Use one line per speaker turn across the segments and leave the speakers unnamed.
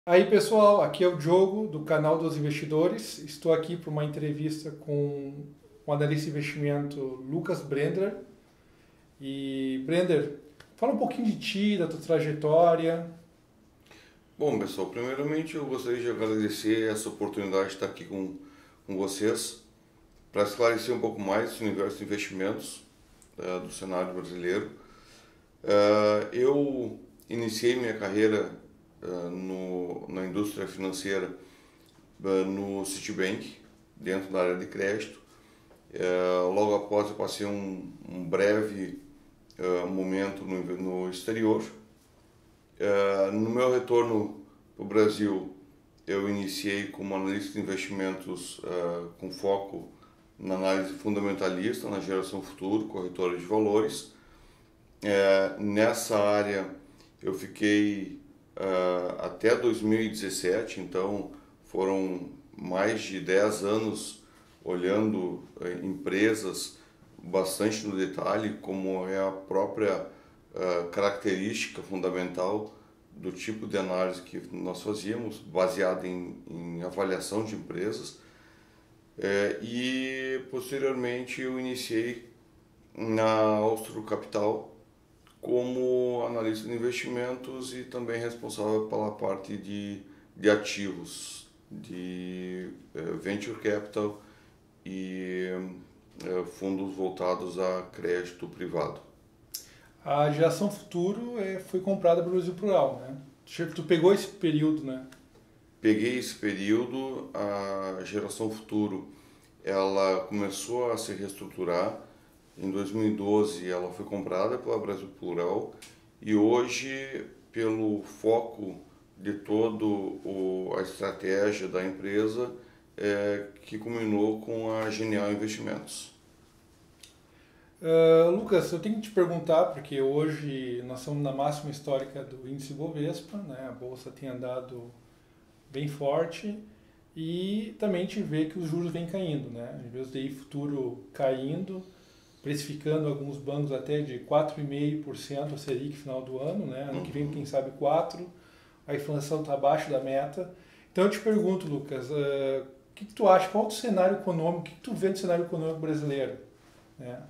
Aí pessoal, aqui é o Diogo do canal dos investidores. Estou aqui para uma entrevista com o analista de investimento Lucas Brender. E Brender, fala um pouquinho de ti, da tua trajetória.
Bom, pessoal, primeiramente eu gostaria de agradecer essa oportunidade de estar aqui com vocês para esclarecer um pouco mais esse universo de investimentos do cenário brasileiro. Eu iniciei minha carreira na indústria financeira no Citibank, dentro da área de crédito. Logo após eu passei um breve momento no exterior. No meu retorno para o Brasil, eu iniciei como analista de investimentos com foco na análise fundamentalista, na geração futuro, corretora de valores. Nessa área eu fiquei até 2017, então foram mais de 10 anos olhando empresas bastante no detalhe, como é a própria característica fundamental do tipo de análise que nós fazíamos, baseada em avaliação de empresas. E posteriormente eu iniciei na Austro Capital como analista de investimentos e também responsável pela parte de ativos, de venture capital e fundos voltados a crédito privado.
A geração futuro foi comprada pelo Brasil Plural, né? Tu pegou esse período, né?
Peguei esse período, a geração futuro ela começou a se reestruturar. Em 2012 ela foi comprada pela Brasil Plural e hoje, pelo foco de todo a estratégia da empresa, que culminou com a Genial Investimentos.
Lucas, eu tenho que te perguntar, porque hoje nós estamos na máxima histórica do índice Bovespa, né? A bolsa tem andado bem forte e também te vê que os juros vêm caindo, né? Os DI futuro caindo, precificando alguns bancos até de 4,5% a Selic final do ano, né? Ano que vem, quem sabe 4%, a inflação está abaixo da meta. Então eu te pergunto, Lucas, o que tu acha? Qual é o cenário econômico? O que tu vê do cenário econômico brasileiro? Né?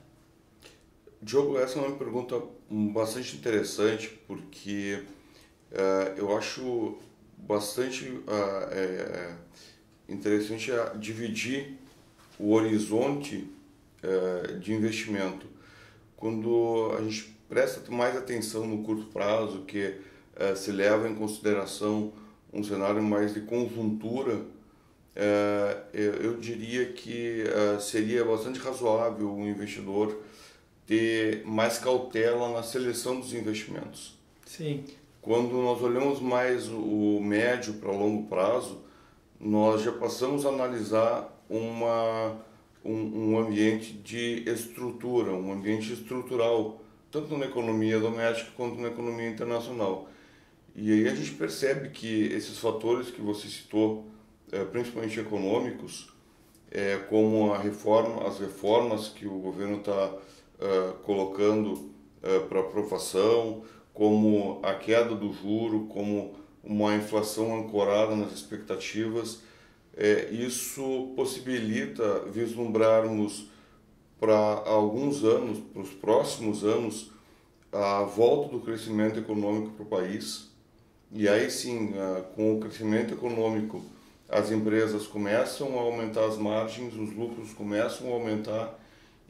Diogo, essa é uma pergunta bastante interessante porque eu acho bastante interessante dividir o horizonte de investimento. Quando a gente presta mais atenção no curto prazo, que se leva em consideração um cenário mais de conjuntura, eu diria que seria bastante razoável o investidor ter mais cautela na seleção dos investimentos.
Sim.
Quando nós olhamos mais o médio para longo prazo, nós já passamos a analisar um ambiente de estrutura, um ambiente estrutural, tanto na economia doméstica quanto na economia internacional. E aí a gente percebe que esses fatores que você citou, principalmente econômicos, como as reformas que o governo está colocando para aprovação, como a queda do juro, como uma inflação ancorada nas expectativas, isso possibilita vislumbrarmos para alguns anos, para os próximos anos, a volta do crescimento econômico para o país. E aí sim, com o crescimento econômico, as empresas começam a aumentar as margens, os lucros começam a aumentar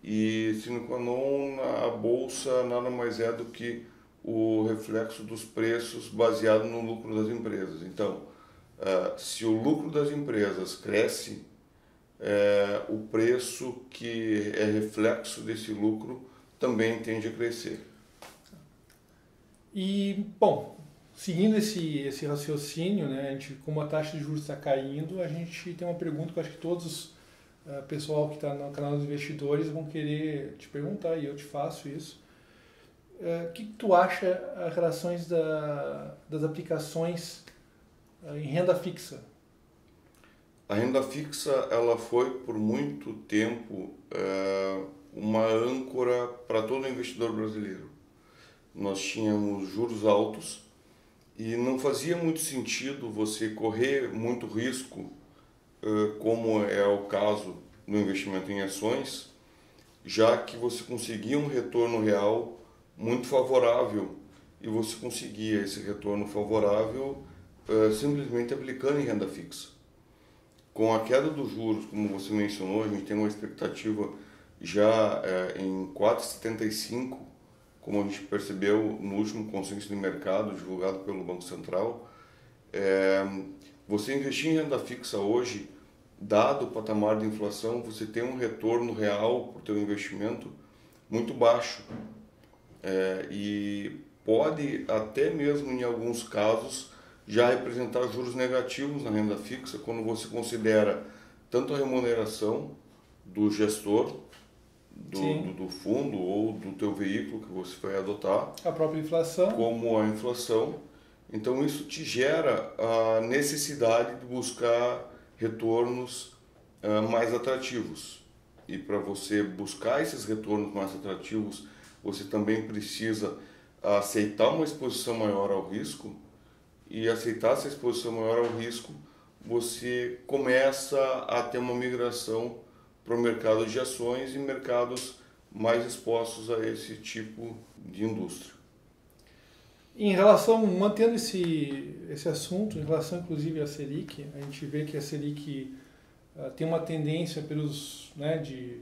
e, sine qua non, a bolsa nada mais é do que o reflexo dos preços baseado no lucro das empresas. Então, se o lucro das empresas cresce, o preço que é reflexo desse lucro também tende a crescer.
E, bom, seguindo esse raciocínio, né, como a taxa de juros está caindo, a gente tem uma pergunta que eu acho que todos pessoal que está no canal dos investidores vão querer te perguntar, e eu te faço isso. O que tu acha as relações das aplicações em renda fixa?
A renda fixa ela foi por muito tempo uma âncora para todo investidor brasileiro. Nós tínhamos juros altos E não fazia muito sentido você correr muito risco, como é o caso no investimento em ações, já que você conseguia um retorno real muito favorável e você conseguia esse retorno favorável simplesmente aplicando em renda fixa. Com a queda dos juros, como você mencionou, a gente tem uma expectativa já em 4,75, como a gente percebeu no último consenso de mercado divulgado pelo Banco Central. Você investir em renda fixa hoje, dado o patamar de inflação, você tem um retorno real por teu investimento muito baixo. E pode até mesmo em alguns casos já representar juros negativos na renda fixa quando você considera tanto a remuneração do gestor, do fundo ou do teu veículo que você vai adotar,
a própria inflação,
como a inflação. Então isso te gera a necessidade de buscar retornos mais atrativos. E para você buscar esses retornos mais atrativos, você também precisa aceitar uma exposição maior ao risco, e aceitar essa exposição maior ao risco, você começa a ter uma migração para o mercado de ações e mercados mais expostos a esse tipo de indústria.
em relação, mantendo esse assunto, em relação inclusive à Selic, a gente vê que a Selic tem uma tendência pelos, né, de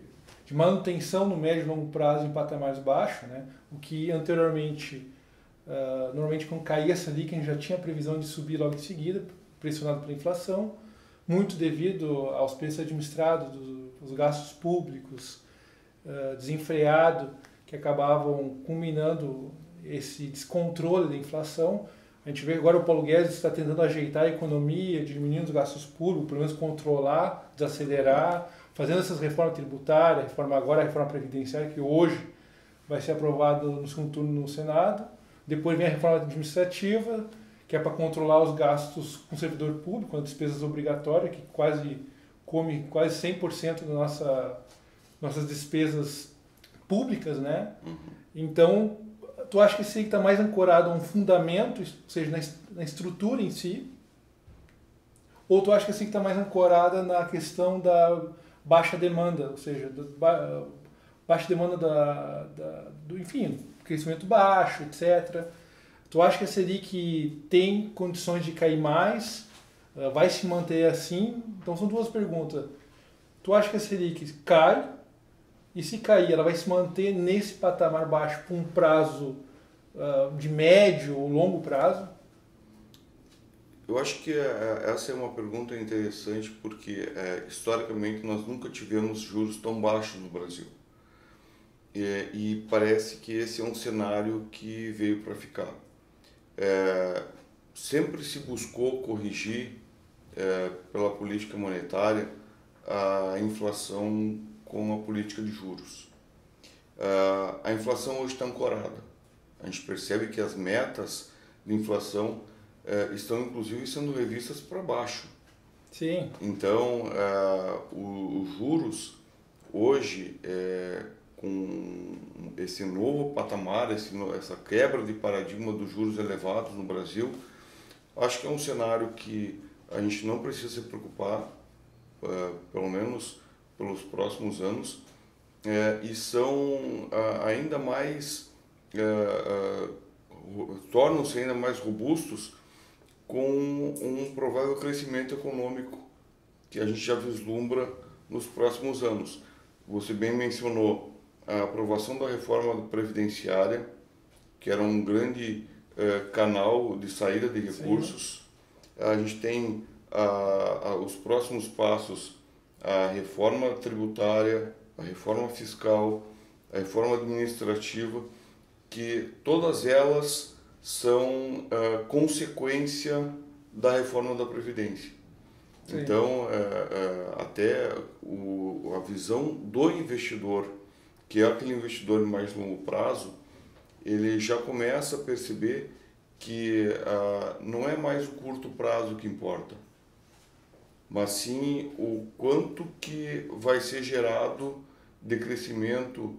manutenção no médio e longo prazo em patamares baixos, né, o que anteriormente, normalmente quando caía a Selic, a gente já tinha a previsão de subir logo em seguida, pressionado pela inflação, muito devido aos preços administrados, dos gastos públicos, desenfreado, que acabavam culminando esse descontrole da inflação. A gente vê agora o Paulo Guedes está tentando ajeitar a economia, diminuindo os gastos públicos, pelo menos controlar, desacelerar, fazendo essas reformas tributárias, a reforma previdenciária, que hoje vai ser aprovada no segundo turno no Senado. Depois vem a reforma administrativa, que é para controlar os gastos com o servidor público, as despesas obrigatórias, que come quase 100% das nossas despesas públicas, né? Então, tu acha que esse está mais ancorado a um fundamento, ou seja, na estrutura em si, ou tu acha que esse está mais ancorada na questão da baixa demanda, ou seja, baixa demanda do enfim, crescimento baixo, etc. Tu acha que a Selic tem condições de cair mais? Vai se manter assim? Então são duas perguntas. Tu acha que a Selic cai? E se cair, ela vai se manter nesse patamar baixo por um prazo de médio ou longo prazo?
Eu acho que essa é uma pergunta interessante porque, historicamente, nós nunca tivemos juros tão baixos no Brasil. E parece que esse é um cenário que veio para ficar. Sempre se buscou corrigir, pela política monetária, a inflação com a política de juros. A inflação hoje está ancorada. A gente percebe que as metas de inflação estão inclusive sendo revistas para baixo.
Sim.
Então, os juros hoje, com esse novo patamar, essa quebra de paradigma dos juros elevados no Brasil, acho que é um cenário que a gente não precisa se preocupar, pelo menos pelos próximos anos, e são ainda mais, tornam-se ainda mais robustos com um provável crescimento econômico que a gente já vislumbra nos próximos anos. Você bem mencionou a aprovação da reforma previdenciária, que era um grande canal de saída de recursos. Sim. A gente tem os próximos passos, a reforma tributária, a reforma fiscal, a reforma administrativa, que todas elas são consequência da reforma da Previdência. Sim. Então, até a visão do investidor, que é aquele investidor de mais longo prazo, ele já começa a perceber que não é mais o curto prazo que importa, mas sim o quanto que vai ser gerado de crescimento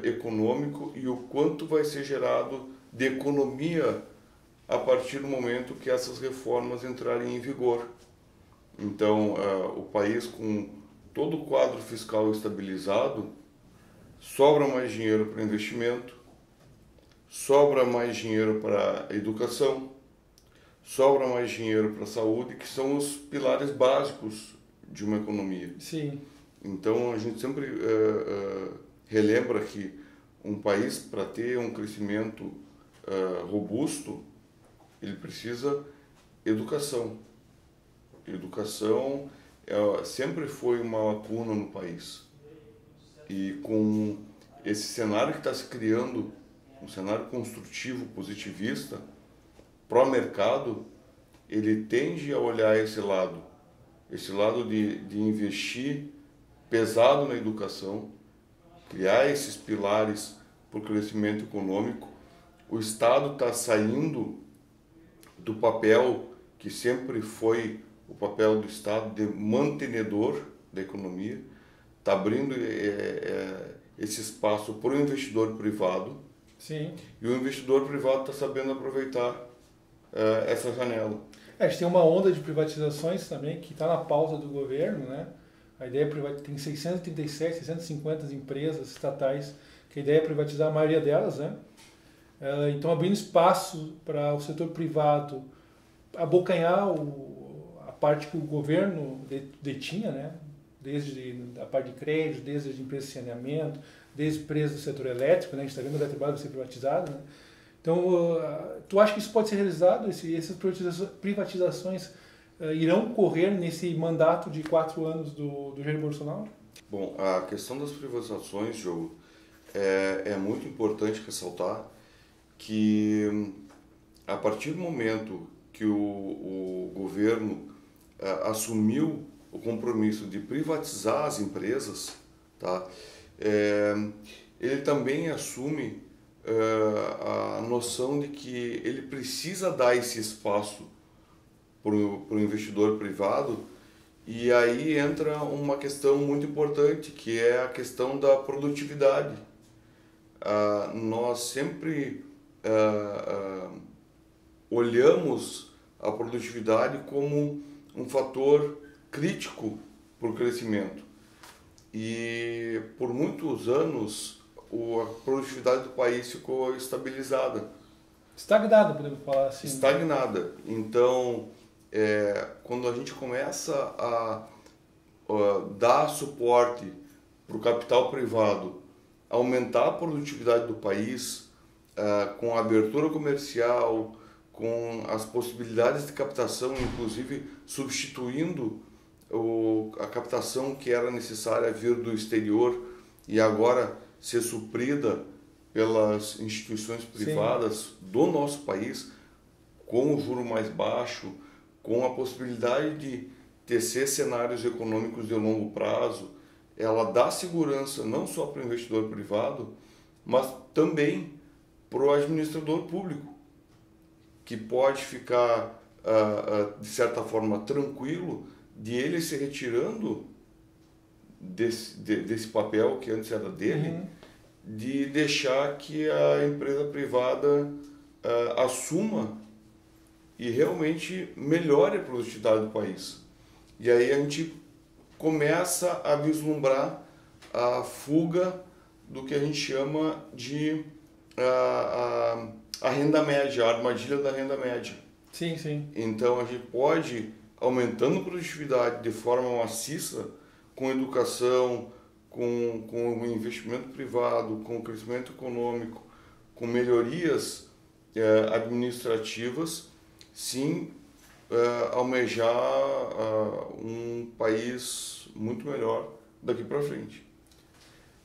econômico e o quanto vai ser gerado de economia a partir do momento que essas reformas entrarem em vigor. Então, o país com todo o quadro fiscal estabilizado, sobra mais dinheiro para investimento, sobra mais dinheiro para educação, sobra mais dinheiro para a saúde, que são os pilares básicos de uma economia.
Sim.
Então, a gente sempre relembra que um país, para ter um crescimento robusto, ele precisa educação. Educação sempre foi uma lacuna no país. E com esse cenário que está se criando, um cenário construtivo, positivista, pró-mercado, ele tende a olhar esse lado de investir pesado na educação, criar esses pilares para o crescimento econômico. O Estado está saindo do papel que sempre foi o papel do Estado de mantenedor da economia, está abrindo esse espaço para o investidor privado.
Sim.
E o investidor privado está sabendo aproveitar essa janela.
A gente tem uma onda de privatizações também que está na pauta do governo, né? A ideia é tem 637, 650 empresas estatais que a ideia é privatizar a maioria delas, né? Então, abrindo espaço para o setor privado abocanhar a parte que o governo detinha, né? Desde a parte de crédito, desde as empresas de saneamento, desde empresas do setor elétrico, né? A gente está vendo a Eletrobras ser privatizada, né? Então, tu acha que isso pode ser realizado? Essas privatizações irão ocorrer nesse mandato de 4 anos do Jair Bolsonaro?
Bom, a questão das privatizações, Diogo, é muito importante ressaltar que a partir do momento que o governo assumiu o compromisso de privatizar as empresas, tá? Ele também assume a noção de que ele precisa dar esse espaço para o investidor privado, e aí entra uma questão muito importante, que é a questão da produtividade. Nós sempre olhamos a produtividade como um fator crítico para o crescimento. E por muitos anos a produtividade do país ficou estabilizada.
Estagnada, podemos falar assim.
Estagnada. Então, quando a gente começa a dar suporte para o capital privado, aumentar a produtividade do país, com a abertura comercial, com as possibilidades de captação, inclusive substituindo a captação que era necessária vir do exterior e agora ser suprida pelas instituições privadas, sim, do nosso país, com o juro mais baixo, com a possibilidade de tecer cenários econômicos de longo prazo, ela dá segurança não só para o investidor privado, mas também para o administrador público, que pode ficar, de certa forma, tranquilo de ele se retirando desse papel que antes era dele, uhum, de deixar que a empresa privada assuma e realmente melhore a produtividade do país. E aí a gente começa a vislumbrar a fuga do que a gente chama de a renda média, a armadilha da renda média.
Sim, sim.
Então a gente pode, aumentando a produtividade de forma maciça, com educação, com o investimento privado, com o crescimento econômico, com melhorias administrativas, sim, almejar um país muito melhor daqui para frente.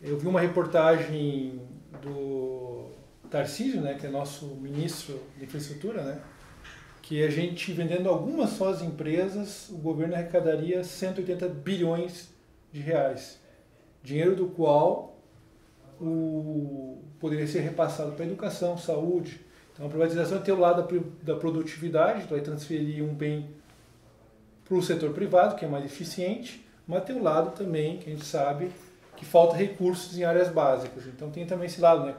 Eu vi uma reportagem do Tarcísio, né, que é nosso ministro de infraestrutura, né, que a gente, vendendo algumas só as empresas, o governo arrecadaria 180 bilhões de reais. Dinheiro do qual poderia ser repassado para educação, saúde. Então a privatização tem o lado da produtividade, tu vai transferir um bem para o setor privado, que é mais eficiente, mas tem o lado também, que a gente sabe, que falta recursos em áreas básicas. Então tem também esse lado, né?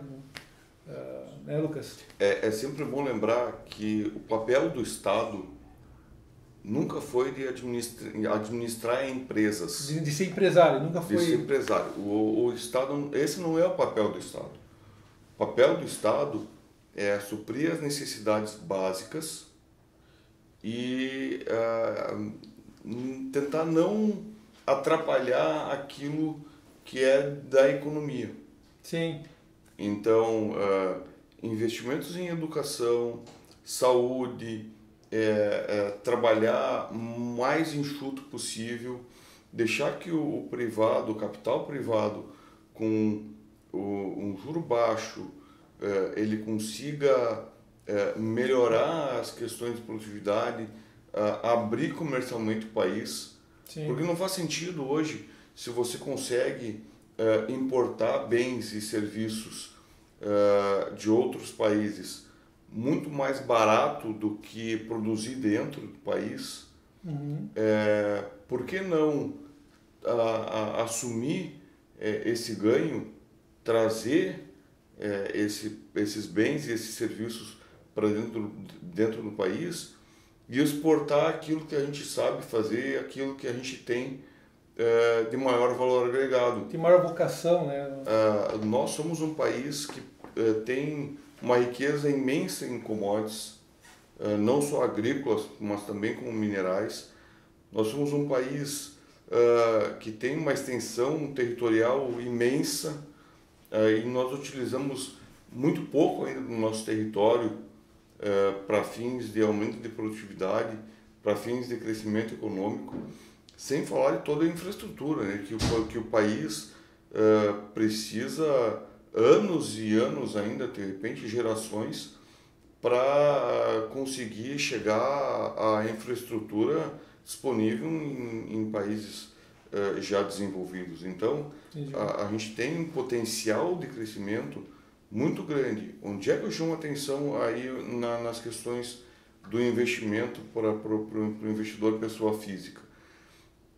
né, Lucas?
É sempre bom lembrar que o papel do Estado nunca foi de administrar empresas.
De ser empresário, nunca foi...
De ser empresário. O Estado, esse não é o papel do Estado. O papel do Estado é suprir as necessidades básicas e tentar não atrapalhar aquilo que é da economia.
Sim.
Então, investimentos em educação, saúde, trabalhar mais enxuto possível, deixar que o privado, o capital privado, com um juro baixo, ele consiga melhorar as questões de produtividade, abrir comercialmente o país. Sim. Porque não faz sentido hoje, se você consegue importar bens e serviços de outros países muito mais barato do que produzir dentro do país, por que não assumir esse ganho, trazer esses bens e esses serviços para dentro do país e exportar aquilo que a gente sabe fazer, aquilo que a gente tem de maior valor agregado.
Tem maior vocação, né?
Nós somos um país que tem uma riqueza imensa em commodities, não só agrícolas, mas também como minerais. Nós somos um país que tem uma extensão territorial imensa e nós utilizamos muito pouco ainda do nosso território para fins de aumento de produtividade, para fins de crescimento econômico, sem falar de toda a infraestrutura, né, que o país precisa anos e anos ainda, de repente gerações, para conseguir chegar à infraestrutura disponível em países já desenvolvidos. Então, a gente tem um potencial de crescimento muito grande. Onde é que eu chamo a atenção aí nas questões do investimento para o investidor pessoa física?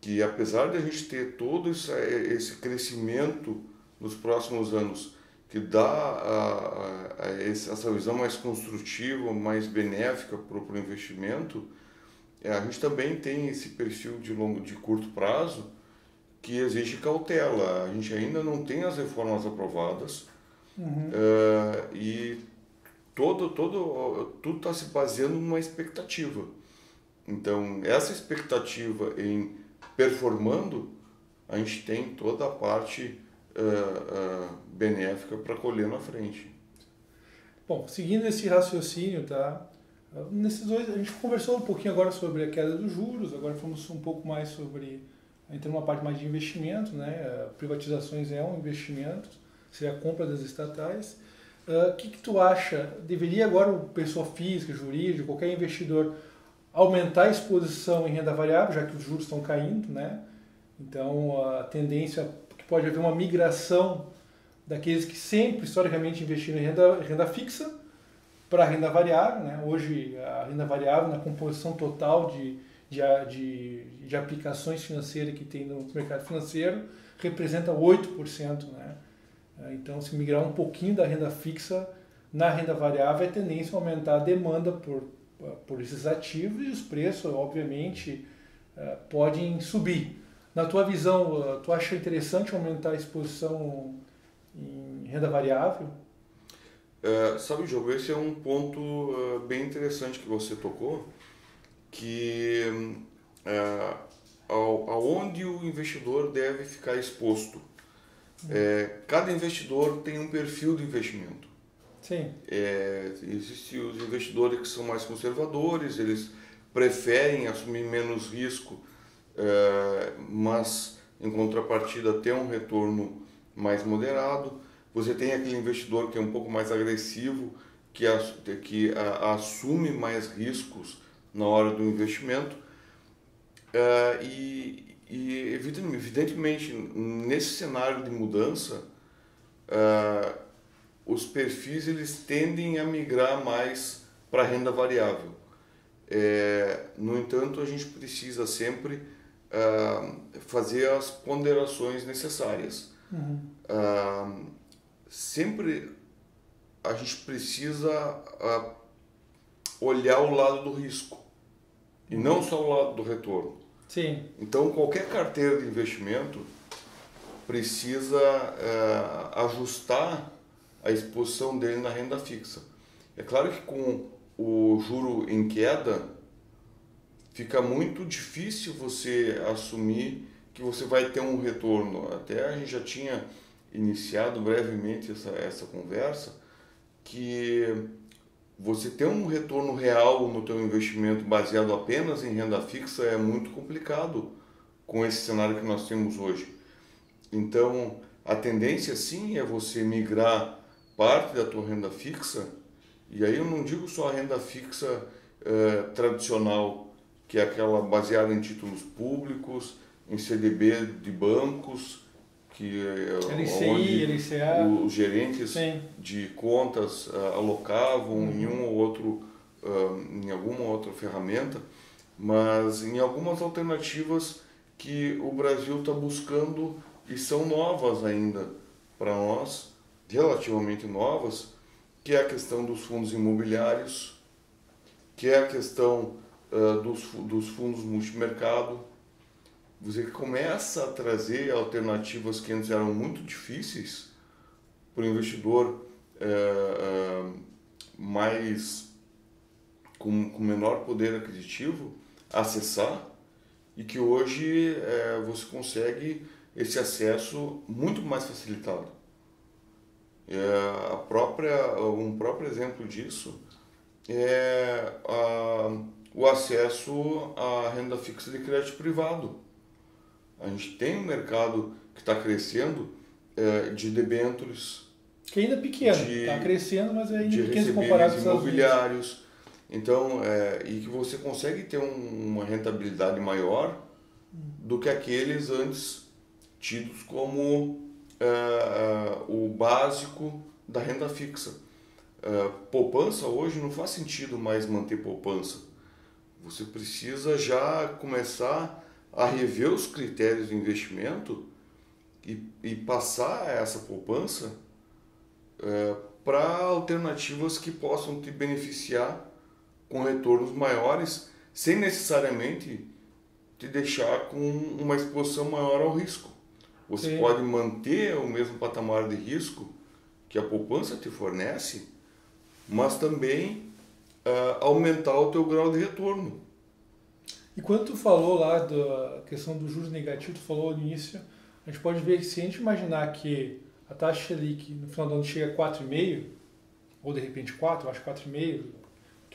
Que apesar de a gente ter todo esse crescimento nos próximos anos, que dá essa visão mais construtiva, mais benéfica para o investimento, a gente também tem esse perfil de curto prazo que exige cautela. A gente ainda não tem as reformas aprovadas e tudo está se baseando numa expectativa. Então, essa expectativa em performando, a gente tem toda a parte benéfica para colher na frente.
Bom, seguindo esse raciocínio, tá? Nesses dois, a gente conversou um pouquinho agora sobre a queda dos juros, agora falamos um pouco mais sobre, entrando numa parte mais de investimento, né? Privatizações é um investimento, seria a compra das estatais. O que tu acha? Deveria agora o pessoa física, jurídico, qualquer investidor aumentar a exposição em renda variável, já que os juros estão caindo, né? Então a tendência é que pode haver uma migração daqueles que sempre historicamente investiram em renda fixa para a renda variável, né? Hoje a renda variável na composição total de aplicações financeiras que tem no mercado financeiro representa 8%, né? Então se migrar um pouquinho da renda fixa na renda variável, a tendência é aumentar a demanda por esses ativos e os preços, obviamente, podem subir. Na tua visão, tu acha interessante aumentar a exposição em renda variável?
Sabe, Diogo, esse é um ponto bem interessante que você tocou, que aonde o investidor deve ficar exposto. Cada investidor tem um perfil de investimento.
Sim.
Existem os investidores que são mais conservadores, eles preferem assumir menos risco, mas em contrapartida ter um retorno mais moderado. Você tem aquele investidor que é um pouco mais agressivo, que assume mais riscos na hora do investimento. E evidentemente, nesse cenário de mudança, os perfis eles tendem a migrar mais para a renda variável. No entanto, a gente precisa sempre fazer as ponderações necessárias. Sempre a gente precisa olhar o lado do risco e não só o lado do retorno.
Sim.
Então, qualquer carteira de investimento precisa ajustar a exposição dele na renda fixa. É claro que com o juro em queda, fica muito difícil você assumir que você vai ter um retorno. Até a gente já tinha iniciado brevemente essa conversa, que você ter um retorno real no teu investimento baseado apenas em renda fixa é muito complicado com esse cenário que nós temos hoje. Então, a tendência sim é você migrar parte da tua renda fixa, e aí eu não digo só a renda fixa tradicional, que é aquela baseada em títulos públicos, em CDB de bancos, que
LCI,
onde
LCA.
os gerentes
Sim.
de contas alocavam em um ou outro, em alguma outra ferramenta, mas em algumas alternativas que o Brasil está buscando e são novas ainda para nós, relativamente novas, que é a questão dos fundos imobiliários, que é a questão dos fundos multimercado. Você começa a trazer alternativas que antes eram muito difíceis para o investidor com menor poder aquisitivo acessar, e que hoje você consegue esse acesso muito mais facilitado. Um próprio exemplo disso é o acesso à renda fixa de crédito privado. A gente tem um mercado que está crescendo de debêntures,
Que ainda é pequeno, está crescendo, mas é ainda
de
pequeno comparado
recebíveis
com os
imobiliários. Então, e que você consegue ter uma rentabilidade maior do que aqueles antes tidos como o básico da renda fixa. Poupança hoje não faz sentido mais manter poupança. Você precisa já começar a rever os critérios de investimento e passar essa poupança para alternativas que possam te beneficiar com retornos maiores, sem necessariamente te deixar com uma exposição maior ao risco. Você
Sim.
pode manter o mesmo patamar de risco que a poupança te fornece, mas também aumentar o teu grau de retorno.
E quando tu falou lá da questão dos juros negativos, tu falou no início, a gente pode ver que se a gente imaginar que a taxa Selic no final do ano chega a 4,5, ou de repente 4, eu acho 4,5,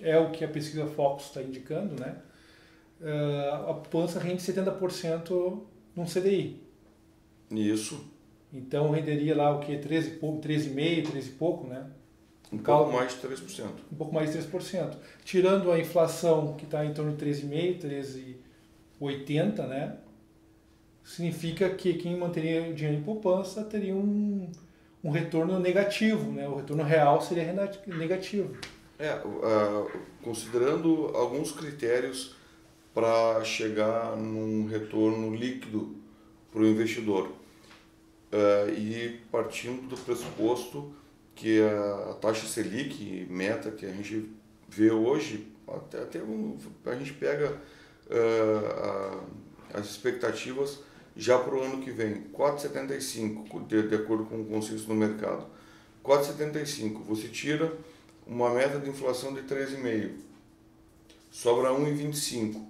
é o que a pesquisa Focus está indicando, né? A poupança rende 70% num CDI.
Isso.
Então renderia lá o que? 13 e pouco, 13,5, 13 e pouco, né?
Um pouco mais de 3%.
Um pouco mais de 3%. Tirando a inflação, que está em torno de 13,5, 13,80, né? Significa que quem manteria dinheiro em poupança teria um retorno negativo, né? O retorno real seria negativo.
Considerando alguns critérios para chegar num retorno líquido para o investidor. E partindo do pressuposto que a taxa Selic, meta que a gente vê hoje, até a gente pega as expectativas já para o ano que vem, 4,75, de acordo com o consenso no mercado. 4,75, você tira uma meta de inflação de 3,5, sobra 1,25.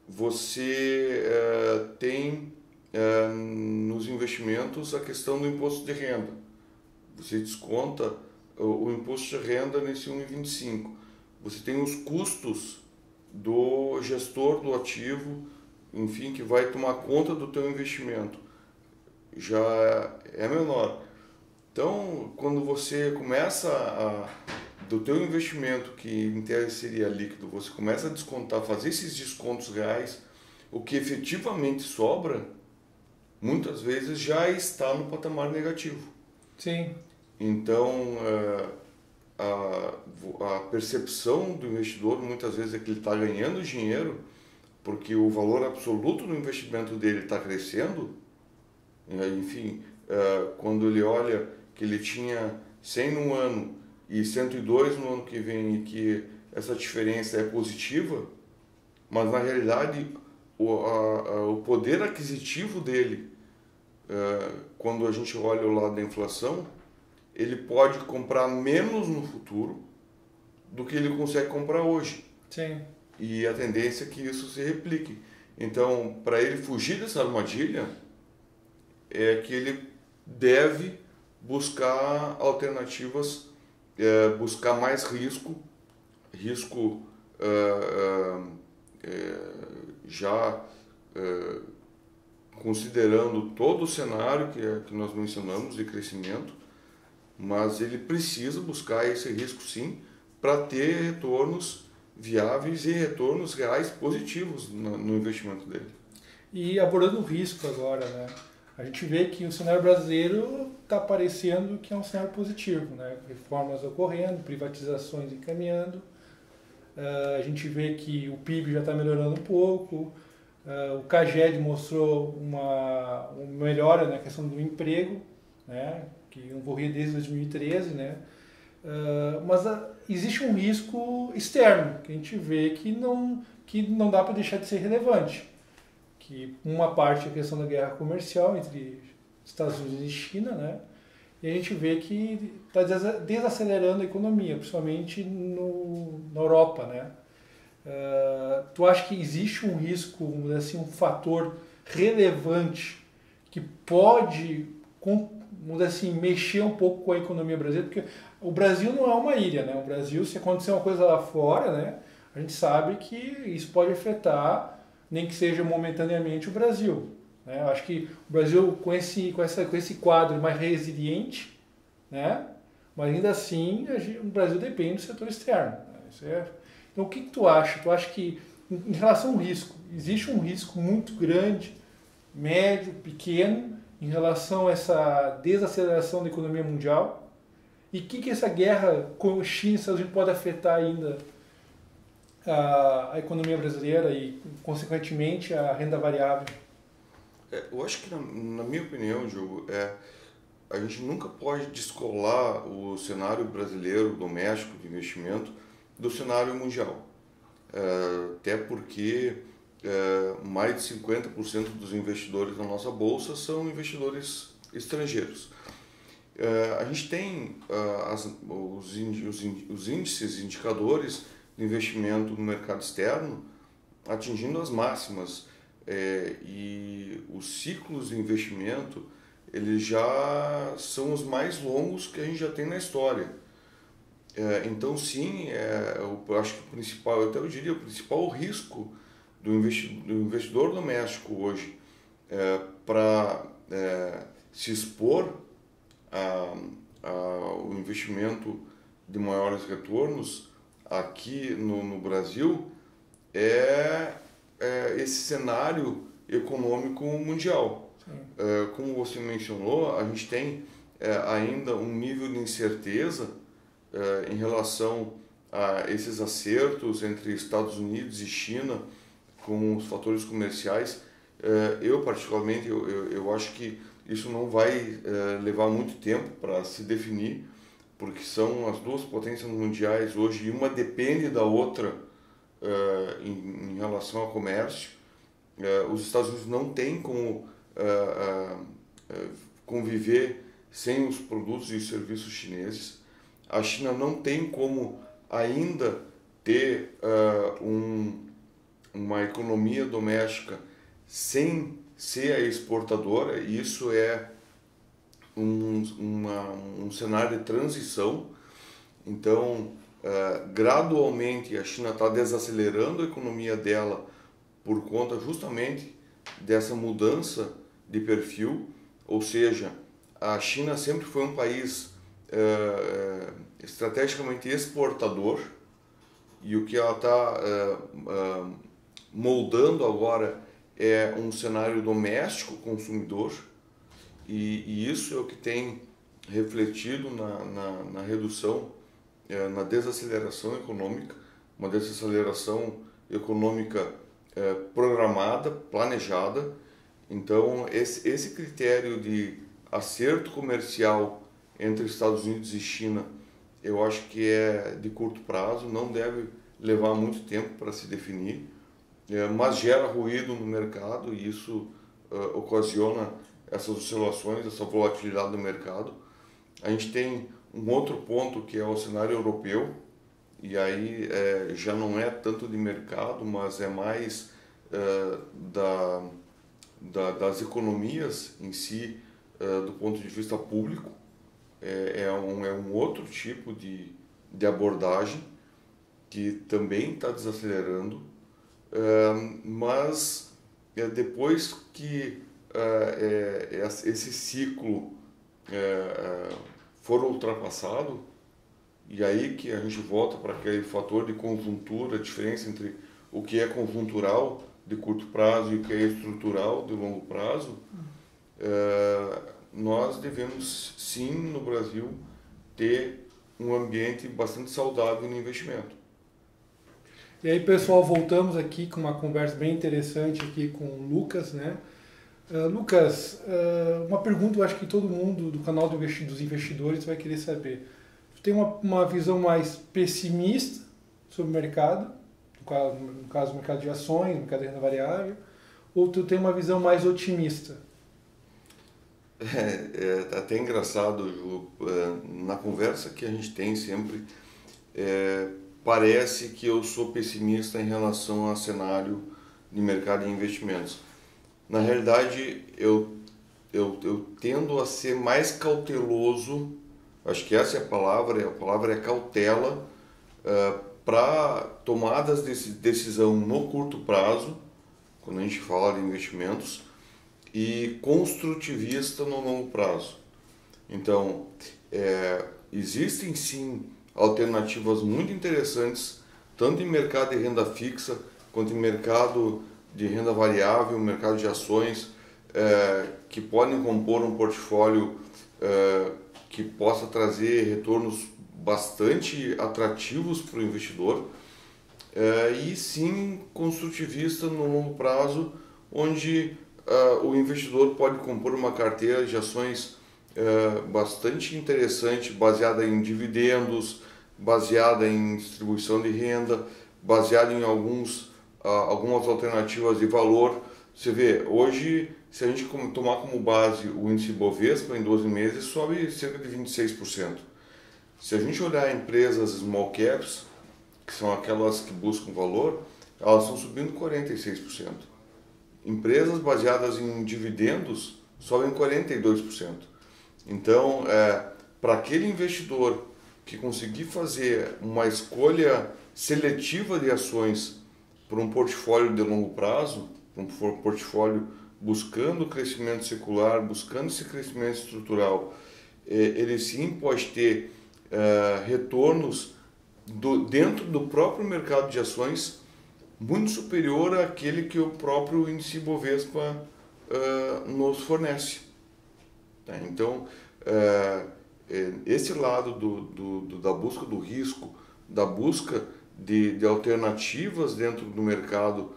Você tem nos investimentos a questão do imposto de renda. Você desconta o imposto de renda nesse 1,25. Você tem os custos do gestor do ativo, enfim, que vai tomar conta do teu investimento. Já é menor. Então, quando você começa do teu investimento, que em tese seria líquido, você começa a descontar, fazer esses descontos reais, o que efetivamente sobra, muitas vezes já está no patamar negativo.
Sim.
Então, a percepção do investidor muitas vezes é que ele está ganhando dinheiro porque o valor absoluto do investimento dele está crescendo. Enfim, quando ele olha que ele tinha 100 no ano e 102 no ano que vem, e que essa diferença é positiva, mas na realidade o poder aquisitivo dele, quando a gente olha o lado da inflação, ele pode comprar menos no futuro do que ele consegue comprar hoje.
Sim.
E a tendência é que isso se replique. Então, para ele fugir dessa armadilha, é que ele deve buscar alternativas, buscar mais risco já considerando todo o cenário que nós mencionamos de crescimento, mas ele precisa buscar esse risco sim, para ter retornos viáveis e retornos reais positivos no investimento dele.
E abordando o risco agora, né? A gente vê que o cenário brasileiro está parecendo que é um cenário positivo, né? Reformas ocorrendo, privatizações encaminhando. A gente vê que o PIB já está melhorando um pouco. O CAGED mostrou uma melhora na questão do emprego, né? Que não ocorria desde 2013, né? Mas existe um risco externo que a gente vê que não dá para deixar de ser relevante. Que uma parte é a questão da guerra comercial entre Estados Unidos e China, né? E a gente vê que está desacelerando a economia, principalmente na Europa, né? Tu acha que existe um risco, vamos dizer assim, um fator relevante que pode, vamos dizer assim, mexer um pouco com a economia brasileira? Porque o Brasil não é uma ilha, né? O Brasil, se acontecer uma coisa lá fora, né? A gente sabe que isso pode afetar, nem que seja momentaneamente, o Brasil. Né? Eu acho que o Brasil, com esse quadro mais resiliente, né? Mas ainda assim, o Brasil depende do setor externo. Né? Então, o que tu acha? Tu acha que, em relação ao risco, existe um risco muito grande, médio, pequeno, em relação a essa desaceleração da economia mundial? E o que essa guerra com China e Estados Unidos pode afetar ainda a economia brasileira e, consequentemente, a renda variável?
Eu acho que, na minha opinião, Diogo, a gente nunca pode descolar o cenário brasileiro, doméstico, de investimento, do cenário mundial. Até porque mais de 50% dos investidores na nossa bolsa são investidores estrangeiros. A gente tem os índices, indicadores de investimento no mercado externo atingindo as máximas, e os ciclos de investimento eles já são os mais longos que a gente já tem na história. Então sim, eu acho que o principal, eu diria, o principal risco do investidor doméstico hoje para se expor ao investimento de maiores retornos aqui no Brasil é esse cenário econômico mundial. Como você mencionou, a gente tem ainda um nível de incerteza em relação a esses acertos entre Estados Unidos e China com os fatores comerciais. Eu particularmente, eu acho que isso não vai levar muito tempo para se definir, porque são as duas potências mundiais hoje e uma depende da outra em relação ao comércio. Os Estados Unidos não têm como conviver sem os produtos e serviços chineses. A China não tem como ainda ter uma economia doméstica sem ser a exportadora, e isso é um cenário de transição. Então, gradualmente a China está desacelerando a economia dela por conta justamente dessa mudança de perfil, ou seja, a China sempre foi um país estrategicamente exportador, e o que ela está moldando agora é um cenário doméstico consumidor, e isso é o que tem refletido na redução, na desaceleração econômica, uma desaceleração econômica programada, planejada. Então, esse critério de acerto comercial entre Estados Unidos e China eu acho que é de curto prazo, não deve levar muito tempo para se definir, mas gera ruído no mercado e isso ocasiona essas oscilações, essa volatilidade do mercado. A gente tem um outro ponto que é o cenário europeu, e aí já não é tanto de mercado, mas é mais das economias em si, do ponto de vista público. É um outro tipo de abordagem que também está desacelerando, mas depois que esse ciclo for ultrapassado, e aí que a gente volta para aquele fator de conjuntura, a diferença entre o que é conjuntural de curto prazo e o que é estrutural de longo prazo, nós devemos sim no Brasil ter um ambiente bastante saudável no investimento.
E aí, pessoal, voltamos aqui com uma conversa bem interessante aqui com o Lucas, né? Lucas, uma pergunta eu acho que todo mundo do canal dos investidores vai querer saber. Tu tem uma visão mais pessimista sobre o mercado, no caso o mercado de ações, o mercado de renda variável, ou tu tem uma visão mais otimista?
É até engraçado, Ju, na conversa que a gente tem sempre, parece que eu sou pessimista em relação ao cenário de mercado de investimentos. Na realidade, eu tendo a ser mais cauteloso, acho que essa é a palavra é cautela, para tomadas de decisão no curto prazo, quando a gente fala de investimentos, e construtivista no longo prazo. Então, existem sim alternativas muito interessantes, tanto em mercado de renda fixa, quanto em mercado de renda variável, mercado de ações, que podem compor um portfólio que possa trazer retornos bastante atrativos para o investidor, e sim construtivista no longo prazo, onde o investidor pode compor uma carteira de ações bastante interessante, baseada em dividendos, baseada em distribuição de renda, baseada em algumas alternativas de valor. Você vê, hoje, se a gente tomar como base o índice Bovespa, em 12 meses, sobe cerca de 26%. Se a gente olhar empresas small caps, que são aquelas que buscam valor, elas estão subindo 46%. Empresas baseadas em dividendos sobem 42%. Então, para aquele investidor que conseguir fazer uma escolha seletiva de ações para um portfólio de longo prazo, um portfólio buscando crescimento secular, buscando esse crescimento estrutural, ele sim pode ter retornos dentro do próprio mercado de ações muito superior àquele que o próprio índice Bovespa nos fornece. Tá? Então, esse lado da busca do risco, da busca de alternativas dentro do mercado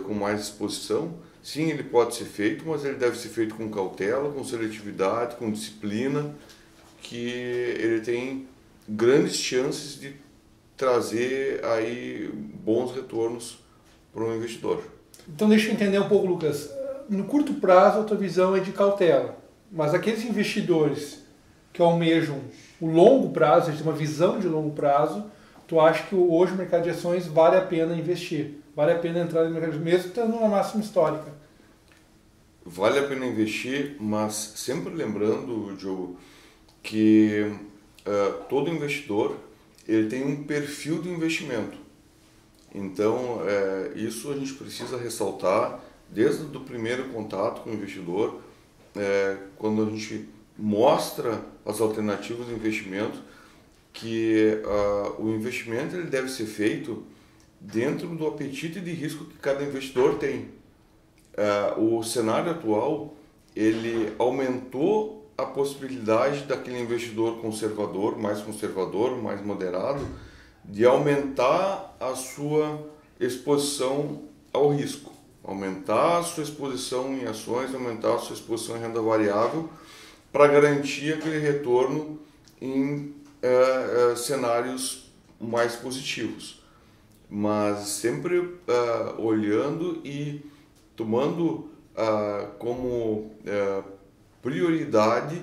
com mais exposição, sim, ele pode ser feito, mas ele deve ser feito com cautela, com seletividade, com disciplina, que ele tem grandes chances de trazer aí bons retornos para o investidor.
Então deixa eu entender um pouco, Lucas. No curto prazo a tua visão é de cautela, mas aqueles investidores que almejam o longo prazo, uma visão de longo prazo, tu acha que hoje o mercado de ações vale a pena investir? Vale a pena entrar no mercado mesmo estando numa máxima histórica?
Vale a pena investir, mas sempre lembrando, Diogo, que todo investidor ele tem um perfil de investimento. Então, isso a gente precisa ressaltar desde o primeiro contato com o investidor, quando a gente mostra as alternativas de investimento, que o investimento ele deve ser feito dentro do apetite de risco que cada investidor tem. O cenário atual ele aumentou a possibilidade daquele investidor conservador, mais moderado, de aumentar a sua exposição ao risco, aumentar a sua exposição em ações, aumentar a sua exposição em renda variável, para garantir aquele retorno em cenários mais positivos, mas sempre olhando e tomando como prioridade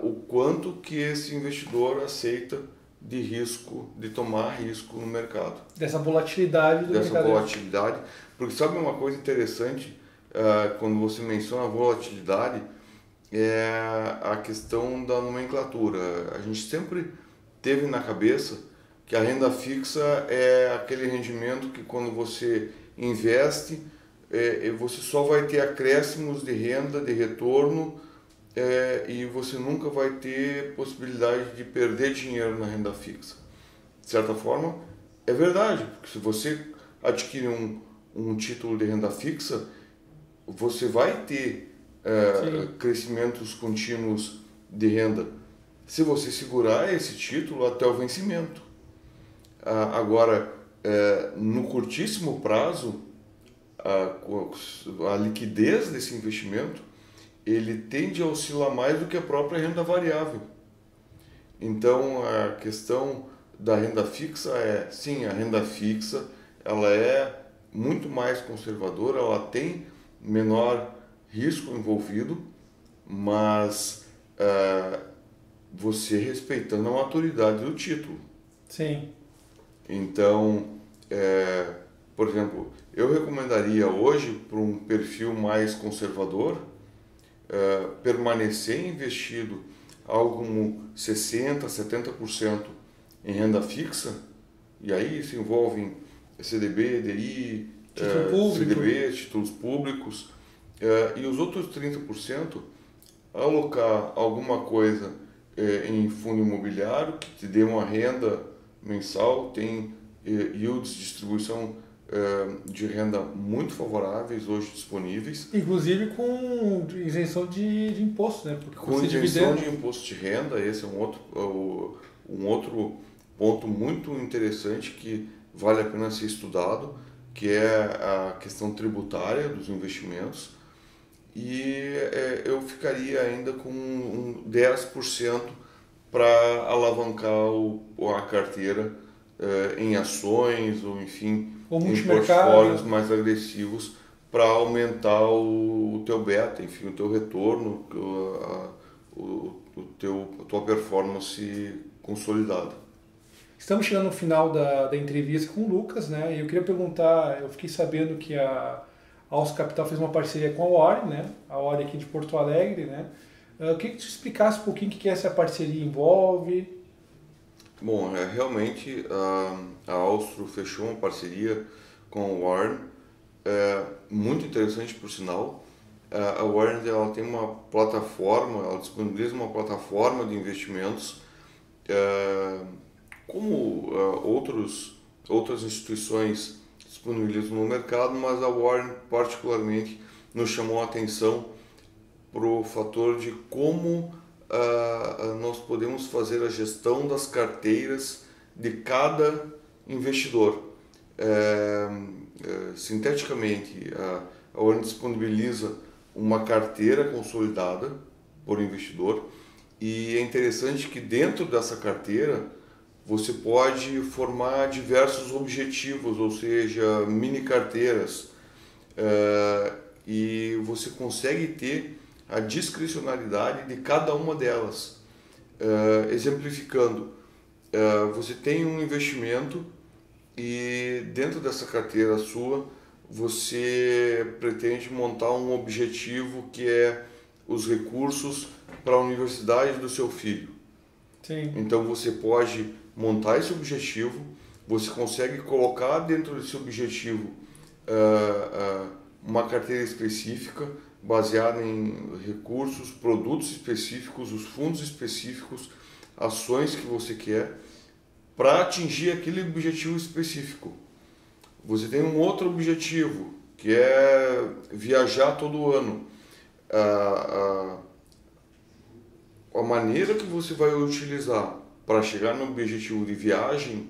o quanto que esse investidor aceita de risco, de tomar risco no mercado.
Dessa volatilidade do mercado.
Dessa volatilidade, porque sabe uma coisa interessante, quando você menciona a volatilidade, é a questão da nomenclatura. A gente sempre teve na cabeça que a renda fixa é aquele rendimento que quando você investe, você só vai ter acréscimos de renda, de retorno, e você nunca vai ter possibilidade de perder dinheiro na renda fixa. De certa forma, é verdade, porque se você adquire um título de renda fixa, você vai ter crescimentos contínuos de renda, se você segurar esse título até o vencimento. Agora, no curtíssimo prazo, a liquidez desse investimento, ele tende a oscilar mais do que a própria renda variável. Então, a questão da renda fixa sim, a renda fixa ela é muito mais conservadora, ela tem menor risco envolvido, mas você respeitando a maturidade do título.
Sim.
Então, por exemplo, eu recomendaria hoje para um perfil mais conservador permanecer investido algo como 60%, 70% em renda fixa, e aí se envolvem CDB, DI, CDB, títulos públicos, e os outros 30% alocar alguma coisa em fundo imobiliário que te dê uma renda mensal, tem yields de distribuição de renda muito favoráveis hoje disponíveis.
Inclusive com isenção de imposto, né? Porque
com isenção de imposto de renda, esse é um outro ponto muito interessante que vale a pena ser estudado, que é a questão tributária dos investimentos. E eu ficaria ainda com 10% para alavancar a carteira em ações ou enfim em portfólios mais agressivos para aumentar o teu beta, enfim, o teu retorno, a tua performance consolidada.
Estamos chegando no final da entrevista com o Lucas, né? E eu queria perguntar, eu fiquei sabendo que a Alce Capital fez uma parceria com a Ori, né? A Ori aqui de Porto Alegre, né? Eu queria que tu explicasse um pouquinho o que essa parceria envolve.
Bom, realmente a Austro fechou uma parceria com a Warren, muito interessante por sinal. A Warren ela tem uma plataforma, ela disponibiliza uma plataforma de investimentos, como outras instituições disponibilizam no mercado, mas a Warren particularmente nos chamou a atenção para o fator de como nós podemos fazer a gestão das carteiras de cada investidor. Sinteticamente, a Warren disponibiliza uma carteira consolidada por investidor, e é interessante que dentro dessa carteira você pode formar diversos objetivos, ou seja, mini carteiras, e você consegue ter a discricionalidade de cada uma delas. Exemplificando, você tem um investimento e dentro dessa carteira sua você pretende montar um objetivo que é os recursos para a universidade do seu filho.
Sim.
Então você pode montar esse objetivo, você consegue colocar dentro desse objetivo uma carteira específica baseada em recursos, produtos específicos, os fundos específicos, ações que você quer para atingir aquele objetivo específico. Você tem um outro objetivo, que é viajar todo ano. A maneira que você vai utilizar para chegar no objetivo de viagem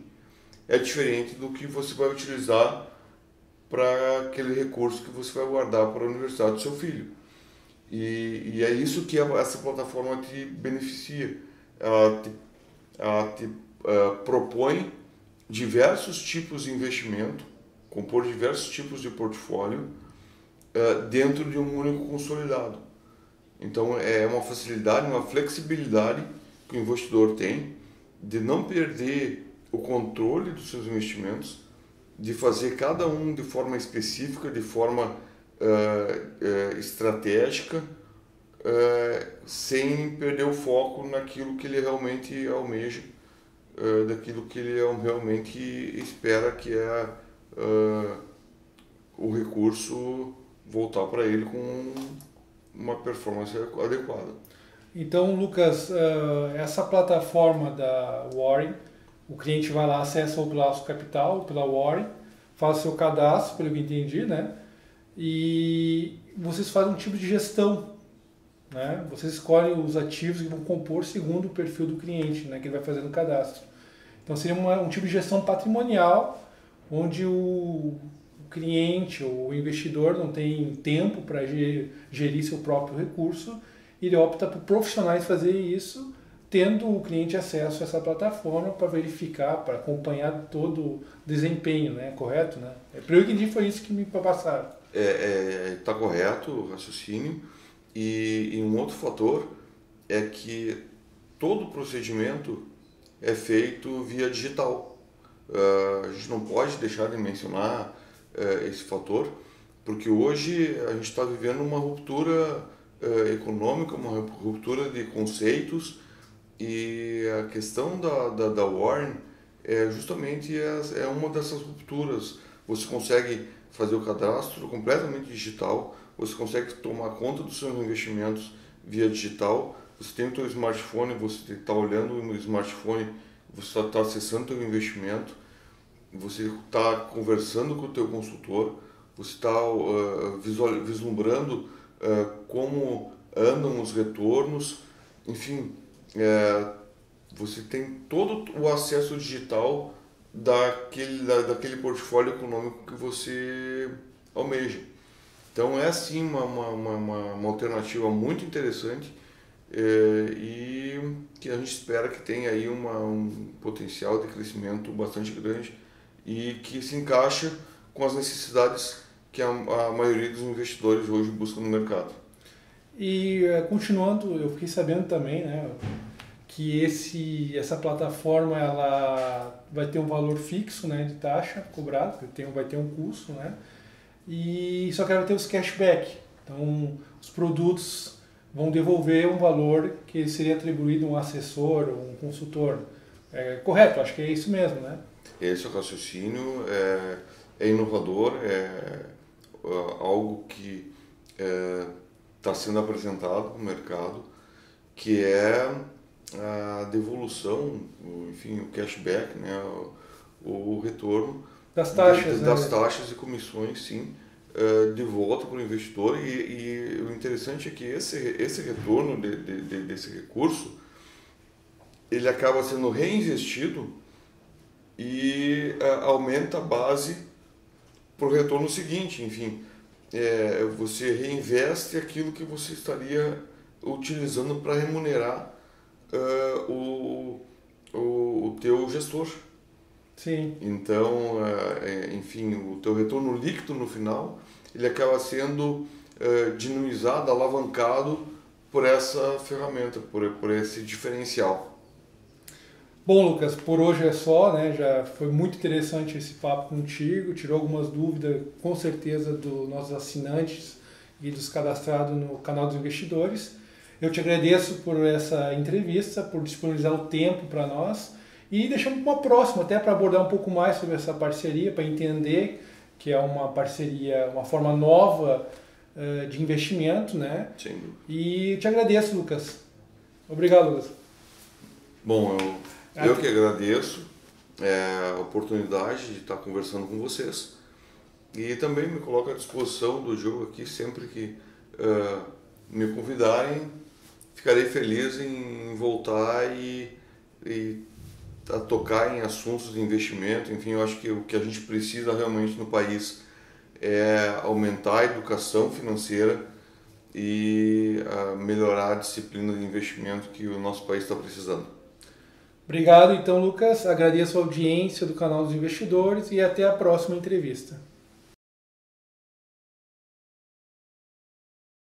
é diferente do que você vai utilizar para aquele recurso que você vai guardar para a universidade do seu filho. E é isso que essa plataforma te beneficia. ela te propõe diversos tipos de investimento, compor diversos tipos de portfólio dentro de um único consolidado. Então é uma facilidade, uma flexibilidade que o investidor tem de não perder o controle dos seus investimentos, de fazer cada um de forma específica, de forma estratégica, sem perder o foco naquilo que ele realmente almeja, daquilo que ele realmente espera, que é o recurso voltar para ele com uma performance adequada.
Então, Lucas, essa plataforma da Warren, o cliente vai lá, acessa o Laço Capital pela Warren, faz seu cadastro, pelo que eu entendi, né? E vocês fazem um tipo de gestão, né? Vocês escolhem os ativos que vão compor segundo o perfil do cliente, né? Que ele vai fazer no cadastro. Então seria um tipo de gestão patrimonial, onde o cliente ou o investidor não tem tempo para gerir seu próprio recurso, e ele opta por profissionais fazer isso, tendo o cliente acesso a essa plataforma para verificar, para acompanhar todo o desempenho, né? Correto, né? Pelo que eu entendi, foi isso que me passaram.
Está correto o raciocínio, e um outro fator é que todo o procedimento é feito via digital. A gente não pode deixar de mencionar esse fator, porque hoje a gente está vivendo uma ruptura econômica, uma ruptura de conceitos, e a questão da Warren justamente uma dessas rupturas. Você consegue fazer o cadastro completamente digital, você consegue tomar conta dos seus investimentos via digital, você tem o seu smartphone, você está olhando no smartphone, você está acessando o seu investimento, você está conversando com o teu consultor, você está vislumbrando como andam os retornos, enfim, você tem todo o acesso digital daquele portfólio econômico que você almeja. Então é sim uma alternativa muito interessante e que a gente espera que tenha aí um potencial de crescimento bastante grande e que se encaixa com as necessidades que a maioria dos investidores hoje busca no mercado.
E continuando, eu fiquei sabendo também, né, que essa plataforma ela vai ter um valor fixo, né, de taxa cobrado, vai ter um custo, né, e só que ela vai ter os cashback. Então, os produtos vão devolver um valor que seria atribuído a um assessor ou um consultor. Correto? Acho que é isso mesmo, né?
Esse é o raciocínio, é inovador, algo que está sendo apresentado no mercado, que é a devolução, enfim, o cashback, né, o retorno
das taxas,
das taxas e comissões, sim, de volta para o investidor. E o interessante é que esse retorno desse recurso, ele acaba sendo reinvestido e aumenta a base para o retorno seguinte. Enfim, você reinveste aquilo que você estaria utilizando para remunerar o teu gestor.
Sim.
Então, enfim, o teu retorno líquido no final, ele acaba sendo dinamizado, alavancado por essa ferramenta, por esse diferencial.
Bom, Lucas, por hoje é só, né? Já foi muito interessante esse papo contigo, tirou algumas dúvidas, com certeza, dos nossos assinantes e dos cadastrados no canal dos investidores. Eu te agradeço por essa entrevista, por disponibilizar o tempo para nós e deixamos uma próxima, até para abordar um pouco mais sobre essa parceria, para entender que é uma parceria, uma forma nova de investimento, né?
Sim.
E te agradeço, Lucas. Obrigado, Lucas.
Bom, eu que agradeço a oportunidade de estar conversando com vocês e também me coloco à disposição do jogo aqui sempre que me convidarem. Ficarei feliz em voltar e a tocar em assuntos de investimento. Enfim, eu acho que o que a gente precisa realmente no país é aumentar a educação financeira e melhorar a disciplina de investimento que o nosso país está precisando.
Obrigado, então, Lucas. Agradeço a audiência do canal dos investidores e até a próxima entrevista.